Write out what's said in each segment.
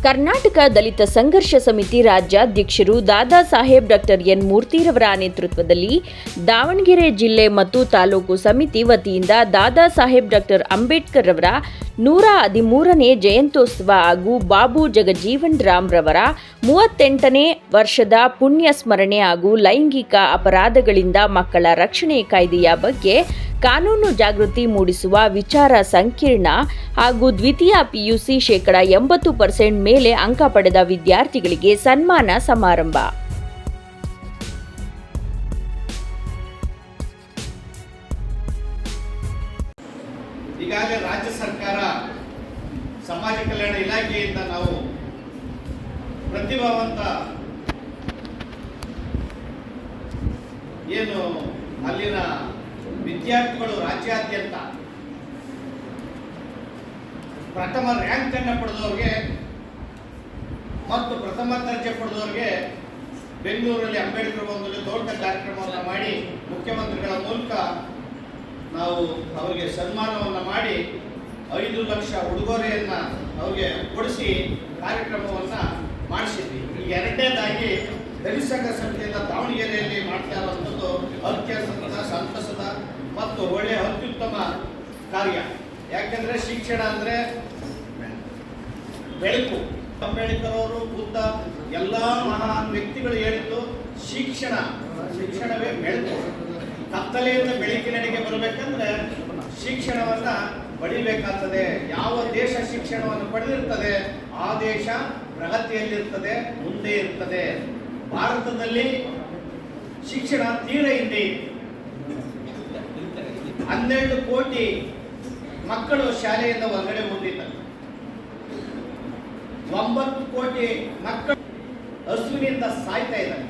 ಕರ್ನಾಟಕ ದಲಿತ ಸಂಘರ್ಷ ಸಮಿತಿ ರಾಜ್ಯಾಧ್ಯಕ್ಷರು ದಾದಾ ಸಾಹೇಬ್ ಡಾಕ್ಟರ್ ಎನ್ ಮೂರ್ತಿರವರ ನೇತೃತ್ವದಲ್ಲಿ ದಾವಣಗೆರೆ ಜಿಲ್ಲೆ ಮತ್ತು ತಾಲೂಕು ಸಮಿತಿ ವತಿಯಿಂದ ದಾದಾ ಸಾಹೇಬ್ ಡಾಕ್ಟರ್ ಅಂಬೇಡ್ಕರ್ ರವರ 113ನೇ ಜಯಂತ್ಯೋತ್ಸವ ಹಾಗೂ ಬಾಬು ಜಗಜೀವನ್ ರಾಮ್ ರವರ 38ನೇ ವರ್ಷದ ಪುಣ್ಯ ಸ್ಮರಣೆ ಹಾಗೂ ಲೈಂಗಿಕ ಅಪರಾಧಗಳಿಂದ ಮಕ್ಕಳ ರಕ್ಷಣೆ ಕಾಯ್ದೆಯ ಬಗ್ಗೆ ಕಾನೂನು ಜಾಗೃತಿ ಮೂಡಿಸುವ ವಿಚಾರ ಸಂಕಿರಣ ಹಾಗೂ ದ್ವಿತೀಯ ಪಿಯುಸಿ 80% ಮೇಲೆ ಅಂಕ ಪಡೆದ ವಿದ್ಯಾರ್ಥಿಗಳಿಗೆ ಸನ್ಮಾನ ಸಮಾರಂಭ. ಈಗಾಗಲೇ ರಾಜ್ಯ ಸರ್ಕಾರ ಸಮಾಜ ಕಲ್ಯಾಣ ಇಲಾಖೆಯಿಂದ ನಾವು ಪ್ರತಿಭಾವಂತ ಏನು ಅಲ್ಲಿನ ವಿದ್ಯಾರ್ಥಿಗಳು ರಾಜ್ಯಾದ್ಯಂತ ಪ್ರಥಮ ರ್ಯಾಂಕ್ ಅನ್ನು ಪಡೆದವರಿಗೆ ಮತ್ತು ಪ್ರಥಮ ದರ್ಜೆ ಪಡೆದವರಿಗೆ ಬೆಂಗಳೂರಲ್ಲಿ ಅಂಬೇಡ್ಕರ್ ಭವನದಲ್ಲಿ ದೊಡ್ಡ ಕಾರ್ಯಕ್ರಮವನ್ನು ಮಾಡಿ ಮುಖ್ಯಮಂತ್ರಿಗಳ ಮೂಲಕ ನಾವು ಅವರಿಗೆ ಸನ್ಮಾನವನ್ನು ಮಾಡಿ 5 ಲಕ್ಷ ಉಡುಗೊರೆಯನ್ನು ಅವರಿಗೆ ಕೊಡಿಸಿ ಕಾರ್ಯಕ್ರಮವನ್ನು ಮಾಡಿಸಿದ್ವಿ. ಈ ಎರಡನೇದಾಗಿ ದಲಿತ ಸಂಘ ಸಮಿತಿಯಿಂದ ದಾವಣಗೆರೆಯಲ್ಲಿ ಮಾಡ್ತಾ ಇರುವಂಥದ್ದು ಅತ್ಯಂತ ಸಂತಸದ ಮತ್ತು ಒಳ್ಳೆಯ ಅತ್ಯುತ್ತಮ ಕಾರ್ಯ. ಯಾಕೆಂದರೆ ಶಿಕ್ಷಣ ಅಂದರೆ ಬೆಳಕು. ಅಂಬೇಡ್ಕರ್ ಅವರು, ಬುದ್ಧ, ಎಲ್ಲ ಮಹಾನ್ ವ್ಯಕ್ತಿಗಳು ಹೇಳಿದ್ದು ಶಿಕ್ಷಣವೇ ಬೆಳಕು. ಕತ್ತಲೆಯಿಂದ ಬೆಳಕಿನೆಡೆಗೆ ಬರಬೇಕಂದ್ರೆ ಶಿಕ್ಷಣವನ್ನು ಪಡಿಬೇಕಾಗ್ತದೆ. ಯಾವ ದೇಶ ಶಿಕ್ಷಣವನ್ನು ಪಡೆದಿರ್ತದೆ ಆ ದೇಶ ಪ್ರಗತಿಯಲ್ಲಿರ್ತದೆ, ಮುಂದೆ ಇರ್ತದೆ. ಭಾರತದಲ್ಲಿ ಶಿಕ್ಷಣ ತೀರ ಹಿಂದೆ 12 ಕೋಟಿ ಮಕ್ಕಳು ಶಾಲೆಯಿಂದ ಹೊರಗಡೆ ಹೋಗಿದ್ದಾರೆ. 9 ಕೋಟಿ ಮಕ್ಕಳು ಹಸುವಿನಿಂದ ಸಾಯ್ತಾ ಇದ್ದಾರೆ.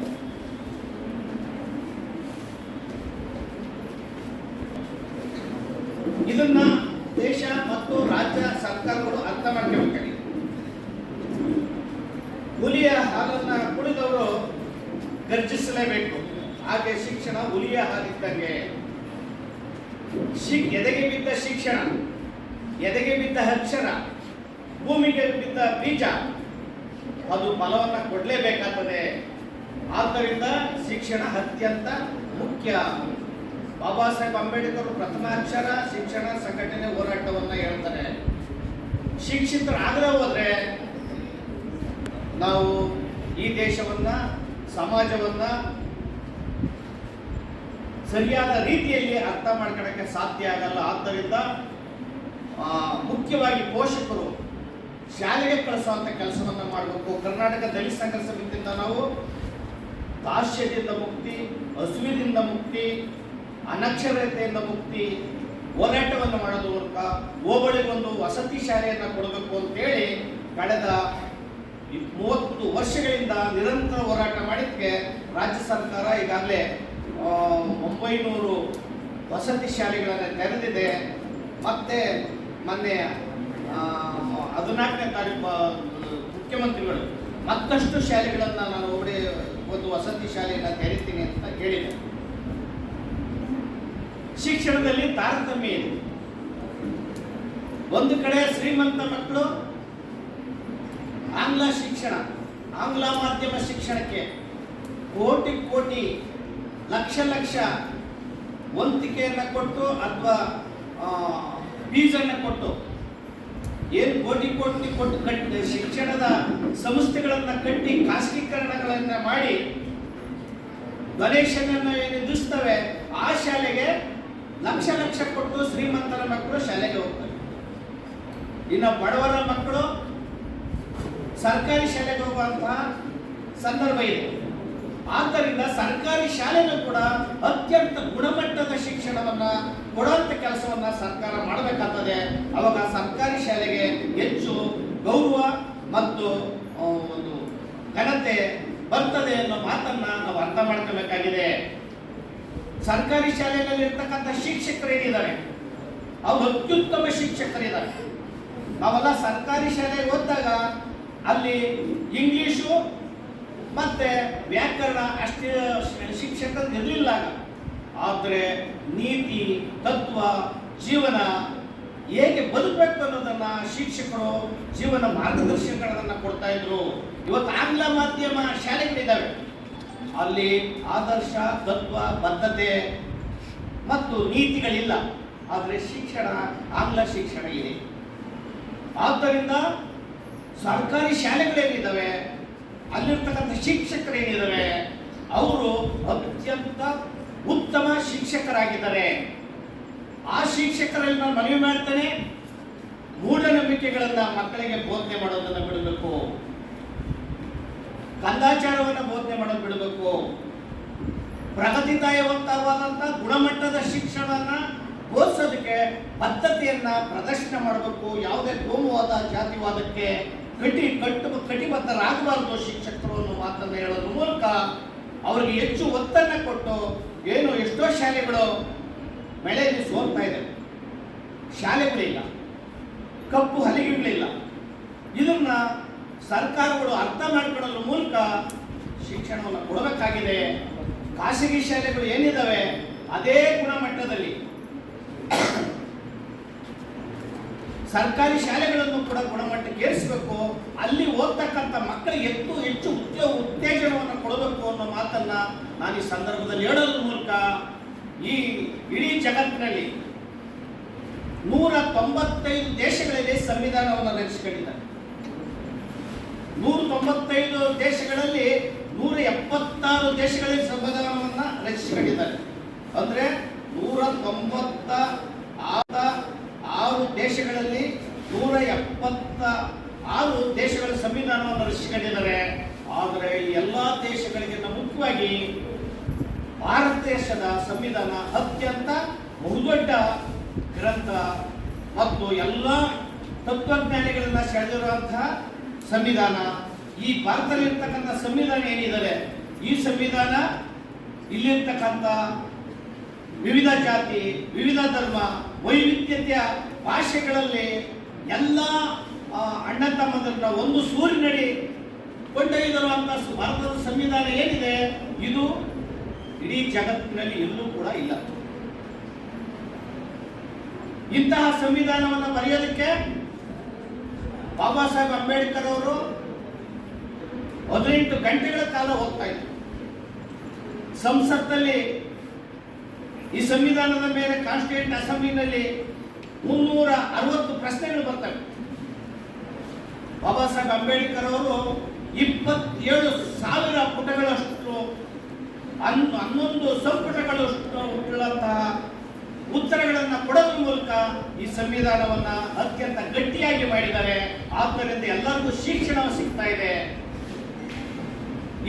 ಇದನ್ನ ದೇಶ ಮತ್ತು ರಾಜ್ಯ ಸರ್ಕಾರಗಳು ಅರ್ಥ ಮಾಡ್ಕೋಬೇಕಾಗಿದೆ. ಹುಲಿಯ ಹಾಲನ್ನ ಕುಡಿದವರು ಗರ್ಜಿಸಲೇಬೇಕು. ಹಾಗೆ ಶಿಕ್ಷಣ ಹುಲಿಯ ಹಾಲಿದ್ದಂಗೆ. ಎದೆಗೆ ಬಿದ್ದ ಶಿಕ್ಷಣ, ಎದೆಗೆ ಬಿದ್ದ ಅಕ್ಷರ, ಭೂಮಿಗೆ ಬಿದ್ದ ಬೀಜ, ಅದು ಫಲವನ್ನು ಕೊಡಲೇಬೇಕಾಗ್ತದೆ. ಆದ್ದರಿಂದ ಶಿಕ್ಷಣ ಅತ್ಯಂತ ಮುಖ್ಯ. ಬಾಬಾ ಸಾಹೇಬ್ ಅಂಬೇಡ್ಕರ್ ಪ್ರಥಮ ಅಕ್ಷರ ಶಿಕ್ಷಣ ಸಂಘಟನೆ ಹೋರಾಟವನ್ನು ಹೇಳ್ತಾರೆ. ಶಿಕ್ಷಿತರಾಗದೆ ಹೋದ್ರೆ ನಾವು ಈ ದೇಶವನ್ನ, ಸಮಾಜವನ್ನ ಸರಿಯಾದ ರೀತಿಯಲ್ಲಿ ಅರ್ಥ ಮಾಡ್ಕೊಳ್ಳೋಕ್ಕೆ ಸಾಧ್ಯ ಆಗಲ್ಲ. ಆದ್ದರಿಂದ ಮುಖ್ಯವಾಗಿ ಪೋಷಕರು ಶಾಲೆಗೆ ಕಳಿಸುವಂತ ಕೆಲಸವನ್ನು ಮಾಡಬೇಕು. ಕರ್ನಾಟಕ ದಲಿತ ಸಂಘರ್ಷ ಸಮಿತಿಯಿಂದ ನಾವು ದಾಸ್ಯದಿಂದ ಮುಕ್ತಿ, ಹಸುವಿನಿಂದ ಮುಕ್ತಿ, ಅನಕ್ಷರತೆಯಿಂದ ಮುಕ್ತಿ ಹೋರಾಟವನ್ನು ಮಾಡೋದು ಮೂಲಕ ಹೋಬಳಿಗೊಂದು ವಸತಿ ಶಾಲೆಯನ್ನು ಕೊಡಬೇಕು ಅಂತೇಳಿ ಕಳೆದ 30 ವರ್ಷಗಳಿಂದ ನಿರಂತರ ಹೋರಾಟ ಮಾಡಿದ್ದಕ್ಕೆ ರಾಜ್ಯ ಸರ್ಕಾರ ಈಗಾಗಲೇ 900 ವಸತಿ ಶಾಲೆಗಳನ್ನು ತೆರೆದಿದೆ. ಮತ್ತೆ ಮೊನ್ನೆ 14ನೇ ತಾರೀಕು ಮುಖ್ಯಮಂತ್ರಿಗಳು ಮತ್ತಷ್ಟು ಶಾಲೆಗಳನ್ನು ನಾನು ಒಂದು ವಸತಿ ಶಾಲೆಯನ್ನು ತೆರಿತೀನಿ ಅಂತ ಹೇಳಿದೆ. ಶಿಕ್ಷಣದಲ್ಲಿ ತಾರತಮ್ಯ ಇದೆ. ಒಂದು ಕಡೆ ಶ್ರೀಮಂತ ಮಕ್ಕಳು ಆಂಗ್ಲ ಶಿಕ್ಷಣ, ಆಂಗ್ಲ ಮಾಧ್ಯಮ ಶಿಕ್ಷಣಕ್ಕೆ ಕೋಟಿ ಲಕ್ಷ ವಂತಿಕೆಯನ್ನು ಕೊಟ್ಟು ಅಥವಾ ಫೀಸನ್ನು ಕೊಟ್ಟು ಏನು ಕೋಟಿ ಕೊಟ್ಟು ಶಿಕ್ಷಣದ ಸಂಸ್ಥೆಗಳನ್ನು ಕಟ್ಟಿ ಖಾಸಗೀಕರಣಗಳನ್ನು ಮಾಡಿ ಡೊನೇಷನ್ ಅನ್ನು ಏನು ವಿಧಿಸ್ತವೆ ಆ ಶಾಲೆಗೆ ಲಕ್ಷ ಕೊಟ್ಟು ಶ್ರೀಮಂತರ ಮಕ್ಕಳು ಶಾಲೆಗೆ ಹೋಗ್ತಾರೆ. ಇನ್ನು ಬಡವರ ಮಕ್ಕಳು ಸರ್ಕಾರಿ ಶಾಲೆಗೆ ಹೋಗುವಂತಹ ಸಂದರ್ಭ ಇದೆ. ಆದ್ದರಿಂದ ಸರ್ಕಾರಿ ಶಾಲೆನೂ ಕೂಡ ಅತ್ಯಂತ ಗುಣಮಟ್ಟದ ಶಿಕ್ಷಣವನ್ನ ಕೊಡುವಂತ ಕೆಲಸವನ್ನ ಸರ್ಕಾರ ಮಾಡಬೇಕಾಗ್ತದೆ. ಅವಾಗ ಸರ್ಕಾರಿ ಶಾಲೆಗೆ ಹೆಚ್ಚು ಗೌರವ ಮತ್ತು ಒಂದು ಘನತೆ ಬರ್ತದೆ ಅನ್ನೋ ಮಾತನ್ನ ನಾವು ಅರ್ಥ ಮಾಡ್ಕೋಬೇಕಾಗಿದೆ. ಸರ್ಕಾರಿ ಶಾಲೆಯಲ್ಲಿ ಇರ್ತಕ್ಕಂಥ ಶಿಕ್ಷಕರು ಏನಿದ್ದಾರೆ ಅವರು ಅತ್ಯುತ್ತಮ ಶಿಕ್ಷಕರಿದ್ದಾರೆ. ನಾವೆಲ್ಲ ಸರ್ಕಾರಿ ಶಾಲೆಗೆ ಹೋದಾಗ ಅಲ್ಲಿ ಇಂಗ್ಲಿಷು ಮತ್ತೆ ವ್ಯಾಕರಣ ಅಷ್ಟೇ ಶಿಕ್ಷಕರು ಇರಲಿಲ್ಲ. ಆದರೆ ನೀತಿ, ತತ್ವ, ಜೀವನ ಹೇಗೆ ಬದುಕಬೇಕು ಅನ್ನೋದನ್ನ ಶಿಕ್ಷಕರು ಜೀವನ ಮಾರ್ಗದರ್ಶನಗಳನ್ನ ಕೊಡ್ತಾ ಇದ್ರು. ಇವತ್ತು ಆಂಗ್ಲ ಮಾಧ್ಯಮ ಶಾಲೆಗಳಿದ್ದಾವೆ, ಅಲ್ಲಿ ಆದರ್ಶ, ತತ್ವ, ಬದ್ಧತೆ ಮತ್ತು ನೀತಿಗಳಿಲ್ಲ. ಆದರೆ ಶಿಕ್ಷಣ, ಆಂಗ್ಲ ಶಿಕ್ಷಣ ಇದೆ. ಆದ್ದರಿಂದ ಸರ್ಕಾರಿ ಶಾಲೆಗಳೇನಿದ್ದಾವೆ, ಅಲ್ಲಿರ್ತಕ್ಕಂಥ ಶಿಕ್ಷಕರೇನಿದ್ದಾರೆ, ಅವರು ಅತ್ಯಂತ ಉತ್ತಮ ಶಿಕ್ಷಕರಾಗಿದ್ದಾರೆ. ಆ ಶಿಕ್ಷಕರಲ್ಲಿ ನಾನು ಮನವಿ ಮಾಡ್ತೇನೆ, ಮೂಢನಂಬಿಕೆಗಳನ್ನ ಮಕ್ಕಳಿಗೆ ಬೋಧನೆ ಮಾಡೋದನ್ನು ಬಿಡಬೇಕು, ಕಂದಾಚಾರವನ್ನು ಬೋಧನೆ ಮಾಡೋದು ಬಿಡಬೇಕು, ಪ್ರಗತಿದಾಯವಂತವಾದಂಥ ಗುಣಮಟ್ಟದ ಶಿಕ್ಷಣವನ್ನ ಬೋಧಿಸೋದಕ್ಕೆ ಬದ್ಧತೆಯನ್ನ ಪ್ರದರ್ಶನ ಮಾಡಬೇಕು. ಯಾವುದೇ ಕೋಮುವಾದ, ಜಾತಿವಾದಕ್ಕೆ ಕಟಿಬದ್ಧರಾಗಬಾರದು ಶಿಕ್ಷಕರು ಅನ್ನೋ ಮಾತನ್ನು ಹೇಳೋದ್ರ ಮೂಲಕ ಅವರಿಗೆ ಹೆಚ್ಚು ಒತ್ತನ್ನು ಕೊಟ್ಟು, ಎಷ್ಟೋ ಶಾಲೆಗಳು ಬೆಳೆಯಲ್ಲಿ ಸೋಲ್ತಾ ಇದೆ, ಶಾಲೆಗಳಿಲ್ಲ, ಕಪ್ಪು ಹಲಿಗೆಗಳಿಲ್ಲ. ಇದನ್ನ ಸರ್ಕಾರಗಳು ಅರ್ಥ ಮಾಡಿಕೊಳ್ಳೋದ್ರ ಮೂಲಕ ಶಿಕ್ಷಣವನ್ನು ಕೊಡಬೇಕಾಗಿದೆ. ಖಾಸಗಿ ಶಾಲೆಗಳು ಏನಿದ್ದಾವೆ ಅದೇ ಗುಣಮಟ್ಟದಲ್ಲಿ ಸರ್ಕಾರಿ ಶಾಲೆಗಳನ್ನು ಕೂಡ ಗುಣಮಟ್ಟಕ್ಕೆ ಏರಿಸಬೇಕು. ಅಲ್ಲಿ ಓದ್ತಕ್ಕಂಥ ಮಕ್ಕಳಿಗೆ ಹೆಚ್ಚು ಉತ್ತೇಜನವನ್ನು ಕೊಡಬೇಕು ಅನ್ನೋ ಮಾತನ್ನ ನಾನು ಈ ಸಂದರ್ಭದಲ್ಲಿ ಹೇಳೋದ್ರ ಮೂಲಕ ಈ ಇಡೀ ಜಗತ್ತಿನಲ್ಲಿ 195 ದೇಶಗಳಲ್ಲಿ ಸಂವಿಧಾನವನ್ನು ರಚಿಸಿಕೊಂಡಿದ್ದಾರೆ. 195 ದೇಶಗಳಲ್ಲಿ 176 ದೇಶಗಳಲ್ಲಿ ಸಂವಿಧಾನವನ್ನು ರಚಿಸಿಕೊಂಡಿದ್ದಾರೆ. ಅಂದ್ರೆ 196 ದೇಶಗಳಲ್ಲಿ 176 ದೇಶಗಳ ಸಂವಿಧಾನವನ್ನು ರಚಿಸಿಕೊಂಡಿದ್ದಾರೆ. ಆದರೆ ಎಲ್ಲ ದೇಶಗಳಿಗಿಂತ ಮುಖ್ಯವಾಗಿ ಭಾರತ ದೇಶದ ಸಂವಿಧಾನ ಅತ್ಯಂತ ಬಹುದೊಡ್ಡ ಗ್ರಂಥ ಮತ್ತು ಎಲ್ಲ ತತ್ವಜ್ಞಾನಿಗಳನ್ನ ಸೆಳೆದಿರುವಂತಹ ಸಂವಿಧಾನ. ಈ ಭಾರತದಲ್ಲಿರ್ತಕ್ಕಂಥ ಸಂವಿಧಾನ ಏನಿದೆ, ಈ ಸಂವಿಧಾನ ಇಲ್ಲಿರ್ತಕ್ಕಂಥ ವಿವಿಧ ಜಾತಿ, ವಿವಿಧ ಧರ್ಮ, ವೈವಿಧ್ಯತೆಯ ಭಾಷೆಗಳಲ್ಲಿ ಎಲ್ಲ ಅಣ್ಣ ತಮ್ಮದನ್ನ ಒಂದು ಸೂರಿನಡಿ ಕೊಂಡೊಯ್ದಿರುವಂತಹ ಭಾರತದ ಸಂವಿಧಾನ ಏನಿದೆ, ಇದು ಇಡೀ ಜಗತ್ತಿನಲ್ಲಿ ಎಲ್ಲೂ ಕೂಡ ಇಲ್ಲ. ಇಂತಹ ಸಂವಿಧಾನವನ್ನು ಬರೆಯೋದಕ್ಕೆ ಬಾಬಾ ಸಾಹೇಬ್ ಅಂಬೇಡ್ಕರ್ ಅವರು 18 ಗಂಟೆಗಳ ಕಾಲ ಹೋಗ್ತಾ ಇದ್ರು. ಸಂಸತ್ತಲ್ಲಿ ಈ ಸಂವಿಧಾನದ ಮೇಲೆ ಕಾನ್ಸ್ಟಿಟ್ಯೂಂಟ್ ಅಸೆಂಬ್ಲಿನಲ್ಲಿ 360 ಪ್ರಶ್ನೆಗಳು ಬರ್ತವೆ. ಬಾಬಾ ಸಾಹೇಬ್ ಅಂಬೇಡ್ಕರ್ ಅವರು 27,000 ಪುಟಗಳಷ್ಟು 11 ಸಂಪುಟಗಳಷ್ಟು ಉಳ್ಳಂತಹ ಉತ್ತರಗಳನ್ನು ಕೊಡೋದ್ರ ಮೂಲಕ ಈ ಸಂವಿಧಾನವನ್ನ ಅತ್ಯಂತ ಗಟ್ಟಿಯಾಗಿ ಮಾಡಿದ್ದಾರೆ. ಆದ್ದರಿಂದ ಎಲ್ಲರಿಗೂ ಶಿಕ್ಷಣ ಸಿಗ್ತಾ ಇದೆ.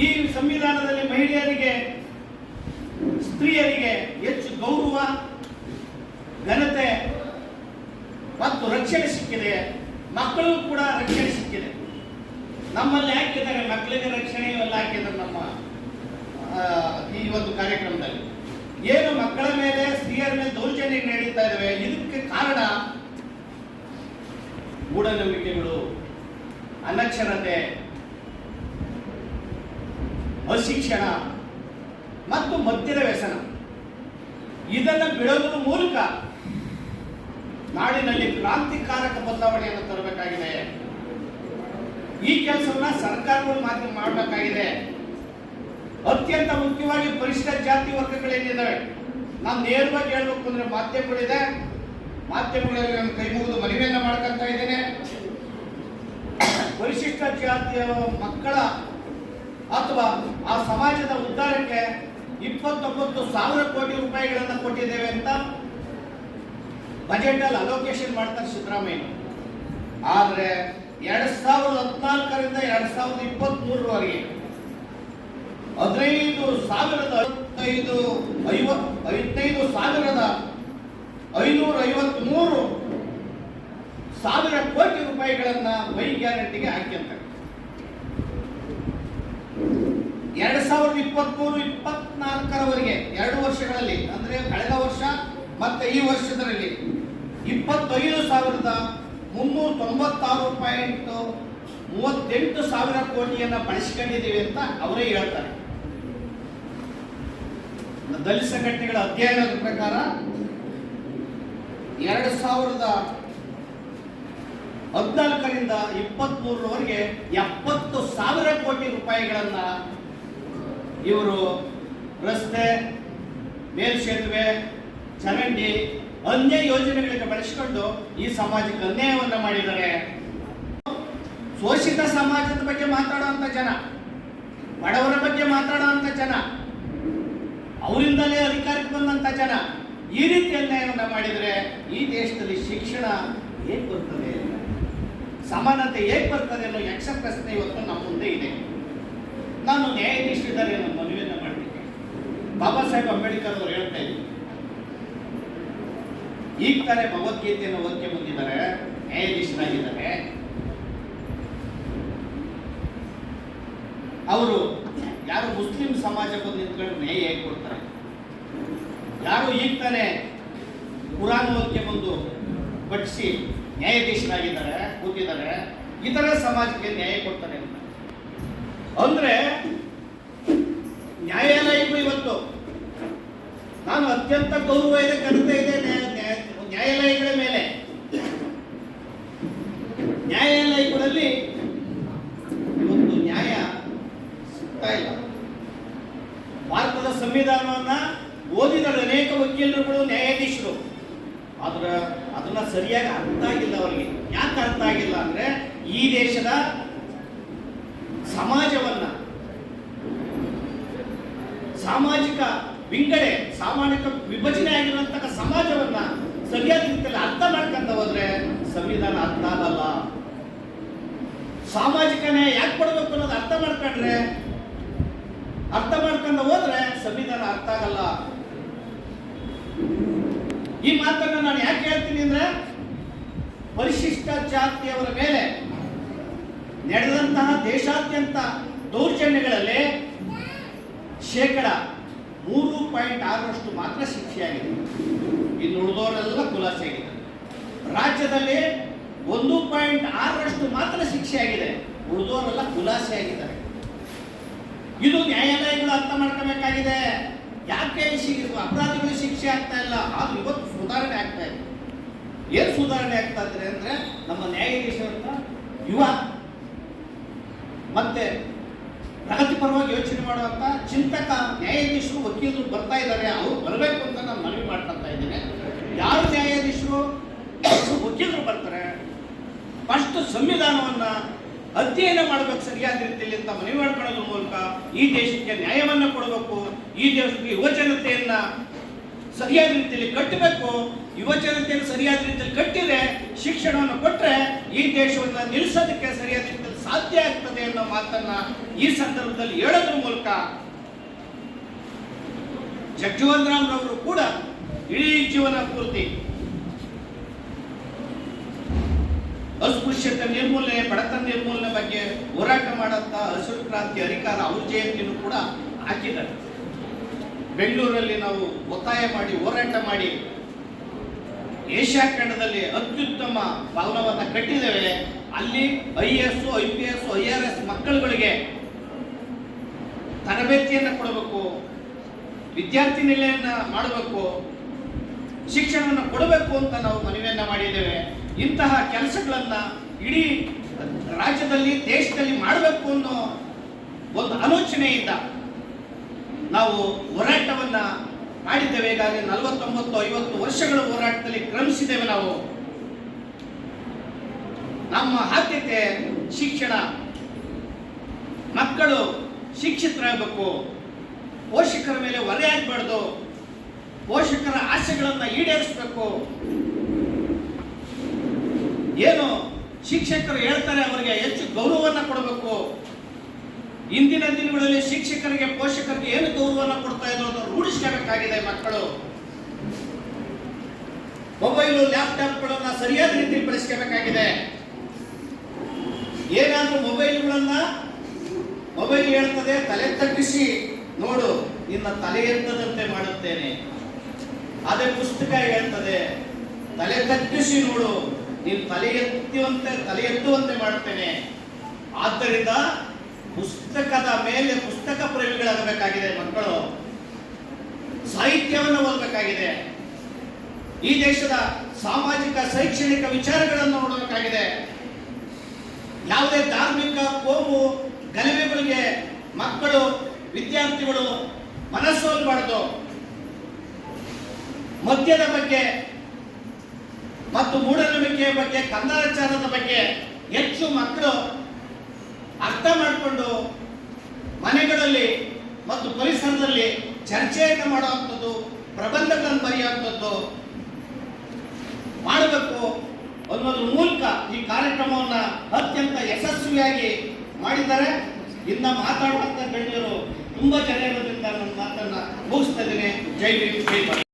ಈ ಸಂವಿಧಾನದಲ್ಲಿ ಮಹಿಳೆಯರಿಗೆ, ಸ್ತ್ರೀಯರಿಗೆ ಹೆಚ್ಚು ಗೌರವ, ಘನತೆ ಮತ್ತು ರಕ್ಷಣೆ ಸಿಕ್ಕಿದೆ. ಮಕ್ಕಳಿಗೂ ಕೂಡ ರಕ್ಷಣೆ ಸಿಕ್ಕಿದೆ. ನಮ್ಮಲ್ಲಿ ಹಾಕಿದ್ದಾರೆ ಮಕ್ಕಳಿಗೆ ರಕ್ಷಣೆ ಇವೆಲ್ಲ ಹಾಕಿದ್ದಾರೆ ನಮ್ಮ ಈ ಒಂದು ಕಾರ್ಯಕ್ರಮದಲ್ಲಿ. ಏನು ಮಕ್ಕಳ ಮೇಲೆ, ಸ್ತ್ರೀಯರ ಮೇಲೆ ದೌರ್ಜನ್ಯ ನಡೀತಾ ಇದ್ದಾವೆ, ಇದಕ್ಕೆ ಕಾರಣ ಮೂಢನಂಬಿಕೆಗಳು, ಅನಕ್ಷರತೆ, ಅಶಿಕ್ಷಣ ಮತ್ತು ಮದ್ಯದ ವ್ಯಸನ. ಇದನ್ನು ಬಿಡೋದ್ರ ಮೂಲಕ ನಾಡಿನಲ್ಲಿ ಕ್ರಾಂತಿಕಾರಕ ಬದಲಾವಣೆಯನ್ನು ತರಬೇಕಾಗಿದೆ. ಈ ಕೆಲಸವನ್ನ ಸರ್ಕಾರಗಳು ಮಾತ್ರ ಮಾಡಬೇಕಾಗಿದೆ. ಅತ್ಯಂತ ಮುಖ್ಯವಾಗಿ ಪರಿಶಿಷ್ಟ ಜಾತಿ ವರ್ಗಗಳೇನಿದ್ದಾವೆ, ನಾನು ನೇರವಾಗಿ ಹೇಳ್ಬೇಕು ಅಂದ್ರೆ ಮಾಧ್ಯಮಗಳಿದೆ, ಮಾಧ್ಯಮಗಳಲ್ಲಿ ನಾನು ಕೈ ಮುಗಿದು ಮನವಿಯನ್ನ ಮಾಡ್ಕೊಂತ ಇದ್ದೇನೆ. ಪರಿಶಿಷ್ಟ ಜಾತಿಯ ಮಕ್ಕಳ ಅಥವಾ ಆ ಸಮಾಜದ ಉದ್ಧಾರಕ್ಕೆ 29,000 ಕೋಟಿ ರೂಪಾಯಿಗಳನ್ನು ಕೊಟ್ಟಿದ್ದೇವೆ ಅಂತ ಬಜೆಟ್ ಅಲ್ಲಿ ಅಲೋಕೇಶನ್ ಮಾಡ್ತಾರೆ ಸಿದ್ದರಾಮಯ್ಯ. ಆದ್ರೆ 2014ರಿಂದ 2023ರವರೆಗೆ 15,553 ಕೋಟಿ ರೂಪಾಯಿಗಳನ್ನ ವೈ ಗ್ಯಾರಂಟಿಗೆ ಹಾಕ್ಯಂತಾರೆ. 2023-24ರವರೆಗೆ 2 ವರ್ಷಗಳಲ್ಲಿ, ಅಂದ್ರೆ ಕಳೆದ ವರ್ಷ ಮತ್ತೆ ಈ ವರ್ಷದಲ್ಲಿ 25,396.38 ಕೋಟಿಯನ್ನ ಬಳಸಿಕೊಂಡಿದ್ದೀವಿ ಅಂತ ಅವರೇ ಹೇಳ್ತಾರೆ. ದಲಿತ ಸಂಘಟನೆಗಳ ಅಧ್ಯಯನದ ಪ್ರಕಾರ 2023 14ರಿಂದ 23ರವರೆಗೆ 70,000 ಕೋಟಿ ರೂಪಾಯಿಗಳನ್ನ ಇವರು ರಸ್ತೆ, ಮೇಲ್ಸೇತುವೆ, ಚರಂಡಿ, ಅನ್ಯ ಯೋಜನೆಗಳಿಗೆ ಬಳಸಿಕೊಂಡು ಈ ಸಮಾಜಕ್ಕೆ ಅನ್ಯಾಯವನ್ನ ಮಾಡಿದ್ದಾರೆ. ಶೋಷಿತ ಸಮಾಜದ ಬಗ್ಗೆ ಮಾತಾಡುವಂತ ಜನ, ಬಡವರ ಬಗ್ಗೆ ಮಾತಾಡುವಂತ ಜನ, ಅವರಿಂದಲೇ ಅಧಿಕಾರಕ್ಕೆ ಬಂದಂತ ಜನ ಈ ರೀತಿ ಅನ್ಯಾಯವನ್ನ ಮಾಡಿದರೆ ಈ ದೇಶದಲ್ಲಿ ಶಿಕ್ಷಣ ಹೇಗೆ ಬರ್ತದೆ, ಸಮಾನತೆ ಹೇಗೆ ಬರ್ತದೆ ಅನ್ನೋ ಯಕ್ಷ ಪ್ರಶ್ನೆ ಇವತ್ತು ನಮ್ಮ ಮುಂದೆ ಇದೆ. ನಾನು ನ್ಯಾಯಾಧೀಶರಿದ್ದಾರೆ ಅನ್ನೋ ಮನವಿಯನ್ನ ಮಾಡ್ತೀನಿ. ಬಾಬಾ ಸಾಹೇಬ್ ಅಂಬೇಡ್ಕರ್ ಅವರು ಹೇಳ್ತಾ ಇದ್ರು, ಈಗ ತಾನೇ ಭಗವದ್ಗೀತೆಯನ್ನು ಓದ್ಕೆ ಬಂದಿದ್ದಾರೆ, ನ್ಯಾಯಾಧೀಶರಾಗಿದ್ದಾರೆ. ಅವರು ಯಾರು ಮುಸ್ಲಿಂ ಸಮಾಜ ಬಂದು ನಿಂತ್ಕೊಂಡು ನ್ಯಾಯ ಹೇಗೆ ಕೊಡ್ತಾರೆ? ಯಾರು ಈಗ ತಾನೇ ಕುರಾನ್ ಓದ್ಕೆ ಬಂದು ಪಠಿಸಿ ನ್ಯಾಯಾಧೀಶರಾಗಿದ್ದಾರೆ, ಕೂತಿದ್ದಾರೆ, ಇತರ ಸಮಾಜಕ್ಕೆ ನ್ಯಾಯ ಕೊಡ್ತಾರೆ ಅಂತ ಅಂದ್ರೆ ನ್ಯಾಯಾಲಯಕ್ಕೂ ಇವತ್ತು ನಾನು ಅತ್ಯಂತ ಗೌರವ ಇದೆ, ಘನತೆ ಇದೆ ನ್ಯಾಯಾಲಯಗಳ ಮೇಲೆ. ನ್ಯಾಯಾಲಯಗಳಲ್ಲಿ ಇವತ್ತು ನ್ಯಾಯ ಸಿಗ್ತಾ ಇಲ್ಲ. ಭಾರತದ ಸಂವಿಧಾನವನ್ನ ಓದಿದ ಅನೇಕ ವಕೀಲರುಗಳು, ನ್ಯಾಯಾಧೀಶರು, ಆದ್ರೆ ಅದನ್ನ ಸರಿಯಾಗಿ ಅರ್ಥ ಆಗಿಲ್ಲ ಅವರಿಗೆ. ಯಾಕೆ ಅರ್ಥ ಆಗಿಲ್ಲ ಅಂದ್ರೆ ಈ ದೇಶದ ಸಮಾಜವನ್ನ, ಸಾಮಾಜಿಕ ವಿಂಗಡೆ, ಸಾಮಾಜಿಕ ವಿಭಜನೆ ಆಗಿರುವಂತಹ ಸಮಾಜವನ್ನ ಸರಿಯಾದ ರೀತಿಯಲ್ಲಿ ಅರ್ಥ ಮಾಡ್ಕೊಂತ ಹೋದ್ರೆ ಸಂವಿಧಾನ ಅರ್ಥ ಆಗಲ್ಲ. ಸಾಮಾಜಿಕ ನ್ಯಾಯ ಯಾಕೆ ಕೊಡಬೇಕು ಅನ್ನೋದು ಅರ್ಥ ಮಾಡ್ಕೊಂಡು ಹೋದ್ರೆ ಸಂವಿಧಾನ ಅರ್ಥ ಆಗಲ್ಲ. ಈ ಮಾತನ್ನ ನಾನು ಯಾಕೆ ಹೇಳ್ತೀನಿ ಅಂದ್ರೆ ಪರಿಶಿಷ್ಟ ಜಾತಿಯವರ ಮೇಲೆ ನಡೆದಂತಹ ದೇಶಾದ್ಯಂತ ದೌರ್ಜನ್ಯಗಳಲ್ಲಿ 3.6% ಮಾತ್ರ ಶಿಕ್ಷೆಯಾಗಿದೆ. ಇನ್ನು ಉಳಿದವರೆಲ್ಲ ಖುಲಾಸೆ ಆಗಿದೆ. ರಾಜ್ಯದಲ್ಲಿ 1.6% ಮಾತ್ರ ಶಿಕ್ಷೆ ಆಗಿದೆ, ಉಳಿದವರೆಲ್ಲ ಖುಲಾಸೆ ಆಗಿದ್ದಾರೆ. ಇದು ನ್ಯಾಯಾಲಯಗಳು ಅರ್ಥ ಮಾಡ್ಕೋಬೇಕಾಗಿದೆ. ಯಾಕೆ ಅಪರಾಧಿಗಳು ಶಿಕ್ಷೆ ಆಗ್ತಾ ಇಲ್ಲ? ಆದ್ರೂ ಇವತ್ತು ಸುಧಾರಣೆ ಆಗ್ತಾ ಇದೆ. ಏನು ಸುಧಾರಣೆ ಆಗ್ತಾ ಇದ್ರೆ ಅಂದ್ರೆ ನಮ್ಮ ನ್ಯಾಯಾಧೀಶರನ್ನ ಯುವ ಮತ್ತೆ ಪ್ರಗತಿಪರವಾಗಿ ಯೋಚನೆ ಮಾಡುವಂತ ಚಿಂತಕ ನ್ಯಾಯಾಧೀಶರು, ವಕೀಲರು ಬರ್ತಾ ಇದ್ದಾರೆ. ಅವ್ರು ಬರಬೇಕು ಅಂತ ನಾನು ಮನವಿ ಮಾಡ್ತಾ ಇದ್ದೇನೆ. ಯಾರು ನ್ಯಾಯಾಧೀಶರು, ವಕೀಲರು ಬರ್ತಾರೆ, ಫಸ್ಟ್ ಸಂವಿಧಾನವನ್ನ ಅಧ್ಯಯನ ಮಾಡಬೇಕು ಸರಿಯಾದ ರೀತಿಯಲ್ಲಿ ಅಂತ ಮನವಿ ಮಾಡ್ಕೊಳ್ಳೋದ್ರ ಮೂಲಕ ಈ ದೇಶಕ್ಕೆ ನ್ಯಾಯವನ್ನ ಕೊಡಬೇಕು. ಈ ದೇಶಕ್ಕೆ ಯುವಜನತೆಯನ್ನ ಸರಿಯಾದ ರೀತಿಯಲ್ಲಿ ಕಟ್ಟಬೇಕು. ಯುವಜನತೆಯನ್ನು ಸರಿಯಾದ ರೀತಿಯಲ್ಲಿ ಕಟ್ಟಿದ್ರೆ, ಶಿಕ್ಷಣವನ್ನು ಕೊಟ್ಟರೆ ಈ ದೇಶವನ್ನ ನಿಲ್ಲಿಸೋದಕ್ಕೆ ಸರಿಯಾದ ರೀತಿಯಲ್ಲಿ ಸಾಧ್ಯ ಆಗ್ತದೆ ಅನ್ನೋ ಮಾತನ್ನ ಈ ಸಂದರ್ಭದಲ್ಲಿ ಹೇಳೋದ್ರ ಮೂಲಕ ಜಗಜೀವನ್ ರಾಮ್ ರವರು ಕೂಡ ಇಡೀ ಜೀವನ ಪೂರ್ತಿ ಅಸ್ಪೃಶ್ಯತೆ ನಿರ್ಮೂಲನೆ, ಬಡತನ ನಿರ್ಮೂಲನೆ ಬಗ್ಗೆ ಹೋರಾಟ ಮಾಡಂತ ಹಸಿರು ಕ್ರಾಂತಿ ಅಧಿಕಾರ ಅವ್ರ ಜಯಂತಿನೂ ಕೂಡ ಹಾಕಿದ್ದಾರೆ. ಬೆಂಗಳೂರಲ್ಲಿ ನಾವು ಒತ್ತಾಯ ಮಾಡಿ ಹೋರಾಟ ಮಾಡಿ ಏಷ್ಯಾ ಖಂಡದಲ್ಲಿ ಅತ್ಯುತ್ತಮ ಭವನವನ್ನು ಕಟ್ಟಿದ್ದೇವೆ. ಅಲ್ಲಿ IAS, IPS, IRS ಮಕ್ಕಳುಗಳಿಗೆ ತರಬೇತಿಯನ್ನು ಕೊಡಬೇಕು, ವಿದ್ಯಾರ್ಥಿ ನಿಲಯನ್ನ ಮಾಡಬೇಕು, ಶಿಕ್ಷಣವನ್ನು ಕೊಡಬೇಕು ಅಂತ ನಾವು ಮನವಿಯನ್ನ ಮಾಡಿದ್ದೇವೆ. ಇಂತಹ ಕೆಲಸಗಳನ್ನ ಇಡೀ ರಾಜ್ಯದಲ್ಲಿ, ದೇಶದಲ್ಲಿ ಮಾಡಬೇಕು ಅನ್ನೋ ಒಂದು ಆಲೋಚನೆಯಿಂದ ನಾವು ಹೋರಾಟವನ್ನ ಮಾಡಿದ್ದೇವೆ. ಈಗಾಗಲೇ 49-50 ವರ್ಷಗಳ ಹೋರಾಟದಲ್ಲಿ ಕ್ರಮಿಸಿದ್ದೇವೆ. ನಾವು ನಮ್ಮ ಆದ್ಯತೆ ಶಿಕ್ಷಣ, ಮಕ್ಕಳು ಶಿಕ್ಷಿತರಾಗಬೇಕು, ಪೋಷಕರ ಮೇಲೆ ಹೊರೆ ಆಗಬಾರ್ದು, ಪೋಷಕರ ಆಸೆಗಳನ್ನು ಈಡೇರಿಸಬೇಕು. ಏನು ಶಿಕ್ಷಕರು ಹೇಳ್ತಾರೆ ಅವರಿಗೆ ಹೆಚ್ಚು ಗೌರವವನ್ನು ಕೊಡಬೇಕು. ಇಂದಿನ ದಿನಗಳಲ್ಲಿ ಶಿಕ್ಷಕರಿಗೆ, ಪೋಷಕರಿಗೆ ಏನು ಗೌರವವನ್ನು ಕೊಡ್ತಾ ಇದ್ರು ಅದನ್ನು ರೂಢಿಸಬೇಕಾಗಿದೆ. ಮಕ್ಕಳು ಮೊಬೈಲು, ಲ್ಯಾಪ್ಟಾಪ್ಗಳನ್ನ ಸರಿಯಾದ ರೀತಿಯಲ್ಲಿ ಬಳಸಬೇಕಾಗಿದೆ. ಏನಾದ್ರೂ ಮೊಬೈಲ್ ಹೇಳ್ತದೆ, ತಲೆ ತಗ್ಗಿಸಿ ನೋಡು, ನಿನ್ನ ತಲೆ ಎತ್ತದಂತೆ ಮಾಡುತ್ತೇನೆ. ಅದೇ ಪುಸ್ತಕ ಹೇಳ್ತದೆ, ತಲೆ ತಗ್ಗಿಸಿ ನೋಡು, ನೀನು ತಲೆ ಎತ್ತುವಂತೆ ಮಾಡುತ್ತೇನೆ. ಆದ್ದರಿಂದ ಪುಸ್ತಕದ ಮೇಲೆ ಪುಸ್ತಕ ಪ್ರೇಮಿಗಳಾಗಬೇಕಾಗಿದೆ. ಮಕ್ಕಳು ಸಾಹಿತ್ಯವನ್ನು ಓದಬೇಕಾಗಿದೆ. ಈ ದೇಶದ ಸಾಮಾಜಿಕ, ಶೈಕ್ಷಣಿಕ ವಿಚಾರಗಳನ್ನು ನೋಡಬೇಕಾಗಿದೆ. ಯಾವುದೇ ಧಾರ್ಮಿಕ ಕೋಮು ಗಲಭೆಗಳಿಗೆ ಮಕ್ಕಳು ವಿದ್ಯಾರ್ಥಿಗಳು ಮನಸ್ಸೋಲ್ಬಾರ್ದು. ಮದ್ಯದ ಬಗ್ಗೆ ಮತ್ತು ಮೂಢನಂಬಿಕೆಯ ಬಗ್ಗೆ, ಕಂದಾಚಾರದ ಬಗ್ಗೆ ಹೆಚ್ಚು ಮಕ್ಕಳು ಅರ್ಥ ಮಾಡಿಕೊಂಡು ಮನೆಗಳಲ್ಲಿ ಮತ್ತು ಪರಿಸರದಲ್ಲಿ ಚರ್ಚೆಯನ್ನು ಮಾಡುವಂಥದ್ದು, ಪ್ರಬಂಧಗಳನ್ನು ಬರೆಯುವಂಥದ್ದು ಮಾಡಬೇಕು ಅನ್ನೋದ್ರ ಮೂಲಕ ಈ ಕಾರ್ಯಕ್ರಮವನ್ನು ಅತ್ಯಂತ ಯಶಸ್ವಿಯಾಗಿ ಮಾಡಿದ್ದಾರೆ. ಇನ್ನು ಮಾತಾಡುವಂಥ ಗಣ್ಯರು ತುಂಬ ಜನ ಇರೋದ್ರಿಂದ ನನ್ನ ಮಾತನ್ನು ಮುಗಿಸ್ತಾ ಇದ್ದೀನಿ. ಜೈ ಭೀಮ್, ಜೈ ಭಾರತ್.